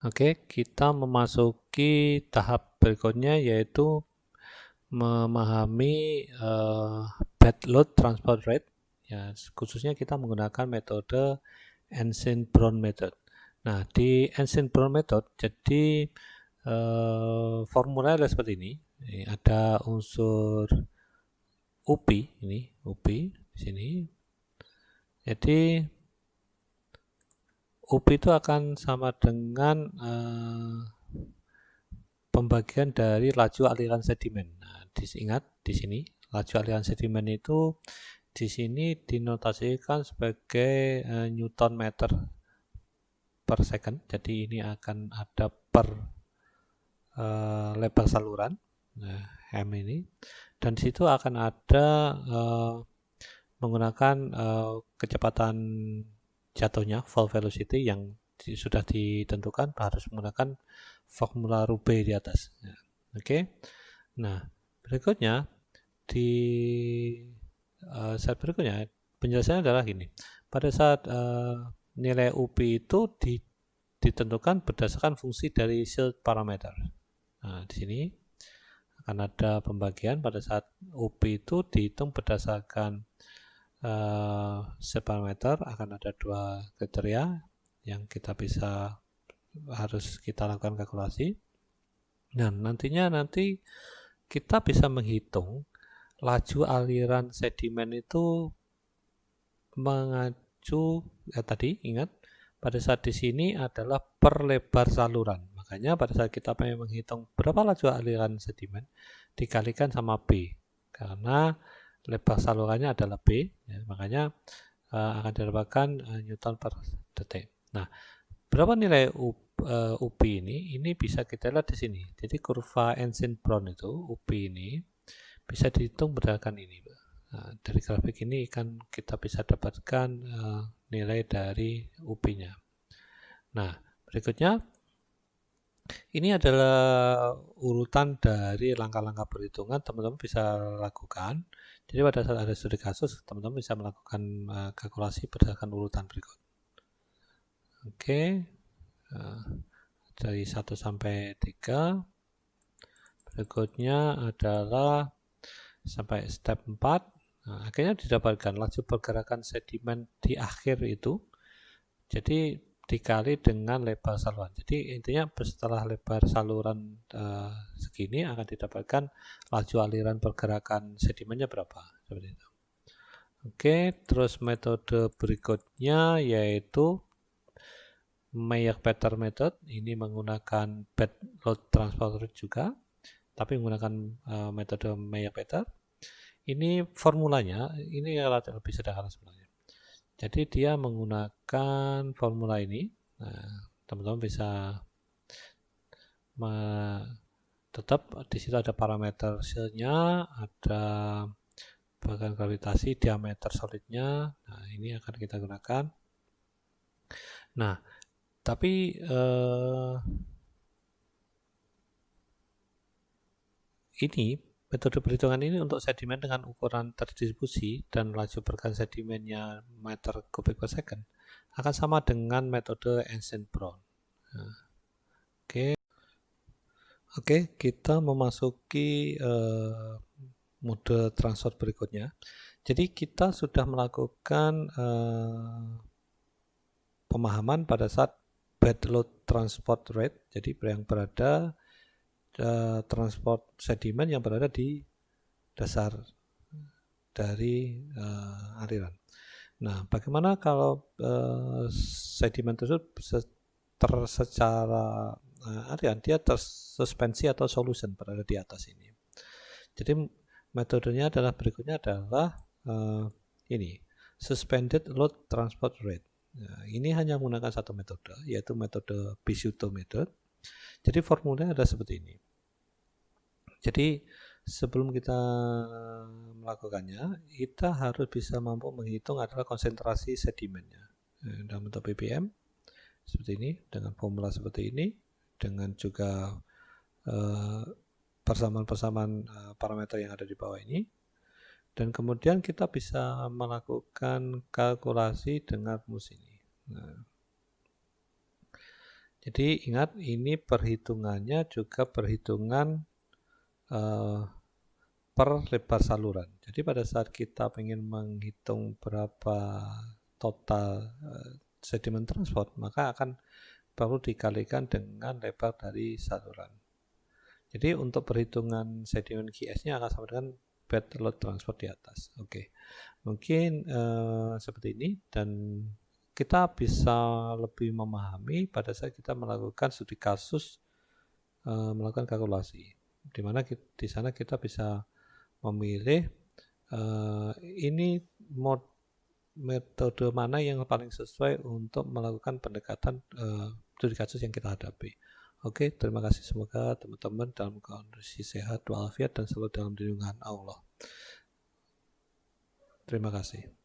Oke, kita memasuki tahap berikutnya yaitu memahami bed load transport rate. Ya, khususnya kita menggunakan metode Ensign-Brown method. Nah, di Ensign-Brown method, jadi formulanya adalah seperti ini. Ada unsur UP, ini UP di sini. Jadi UP itu akan sama dengan pembagian dari laju aliran sedimen. Nah, diingat di sini laju aliran sedimen itu di sini dinotasikan sebagai Newton meter per second. Jadi ini akan ada per lebar saluran, nah, M ini, dan di situ akan ada menggunakan kecepatan jatuhnya fall velocity yang sudah ditentukan harus menggunakan formula Rube di atas. Nah, oke. Nah, berikutnya di slide berikutnya penjelasannya adalah gini. Pada saat nilai UP itu ditentukan berdasarkan fungsi dari shield parameter. Nah, di sini akan ada pembagian pada saat UP itu dihitung berdasarkan shield parameter, akan ada dua kriteria yang kita harus kita lakukan kalkulasi. Nah, nanti kita bisa menghitung laju aliran sedimen itu mengacu tadi ingat pada saat di sini adalah per lebar saluran. Makanya pada saat kita pengen menghitung berapa laju aliran sedimen dikalikan sama B. Karena lebar salurannya adalah B, ya, makanya akan didapatkan Newton per detik. Nah, berapa nilai UP ini? Ini bisa kita lihat di sini. Jadi kurva Ensign-Brown itu UP ini bisa dihitung berdasarkan ini. Nah, dari grafik ini kan kita bisa dapatkan nilai dari UP-nya. Nah, berikutnya ini adalah urutan dari langkah-langkah perhitungan teman-teman bisa lakukan. Jadi pada saat ada studi kasus, teman-teman bisa melakukan kalkulasi berdasarkan urutan berikut. Oke, dari 1 sampai 3. Berikutnya adalah sampai step 4. Nah, akhirnya didapatkan laju pergerakan sedimen di akhir itu. Jadi dikali dengan lebar saluran. Jadi intinya setelah lebar saluran segini akan didapatkan laju aliran pergerakan sedimennya berapa. Seperti itu. Oke, terus metode berikutnya yaitu Meyer-Peter method. Ini menggunakan bed load transport rate juga, tapi menggunakan metode Meyer-Peter. Ini formulanya, ini relatif lebih sederhana sebenarnya. Jadi dia menggunakan formula ini. Nah, teman-teman bisa tetap di situ ada parameter shieldnya, ada bagian gravitasi, diameter solidnya. Nah, ini akan kita gunakan. Nah, tapi ini metode perhitungan ini untuk sedimen dengan ukuran terdistribusi dan laju pergerakan sedimennya meter kubik per second akan sama dengan metode Ensign-Brown. Nah, oke, kita memasuki mode transport berikutnya. Jadi kita sudah melakukan pemahaman pada saat bed load transport rate, jadi yang berada transport sedimen yang berada di dasar dari aliran. Nah, bagaimana kalau sedimen tersebut secara aliran dia tersuspensi atau solution berada di atas ini. Jadi metodenya berikutnya adalah ini suspended load transport rate. Nah, ini hanya menggunakan satu metode, yaitu metode Pizzuto method. Jadi formulanya ada seperti ini. Jadi sebelum kita melakukannya, kita harus bisa mampu menghitung adalah konsentrasi sedimennya. Dalam bentuk ppm seperti ini, dengan formula seperti ini, dengan juga persamaan-persamaan parameter yang ada di bawah ini. Dan kemudian kita bisa melakukan kalkulasi dengan rumus ini. Nah, Jadi ingat, ini perhitungannya juga perhitungan per lebar saluran. Jadi pada saat kita ingin menghitung berapa total sedimen transport, maka akan perlu dikalikan dengan lebar dari saluran. Jadi untuk perhitungan sedimen GS-nya akan sama dengan bed load transport di atas. Oke, mungkin seperti ini, dan kita bisa lebih memahami pada saat kita melakukan studi kasus, melakukan kalkulasi, di mana di sana kita bisa memilih ini metode mana yang paling sesuai untuk melakukan pendekatan studi kasus yang kita hadapi. Oke, terima kasih. Semoga teman-teman dalam kondisi sehat walafiat dan selalu dalam lindungan Allah. Terima kasih.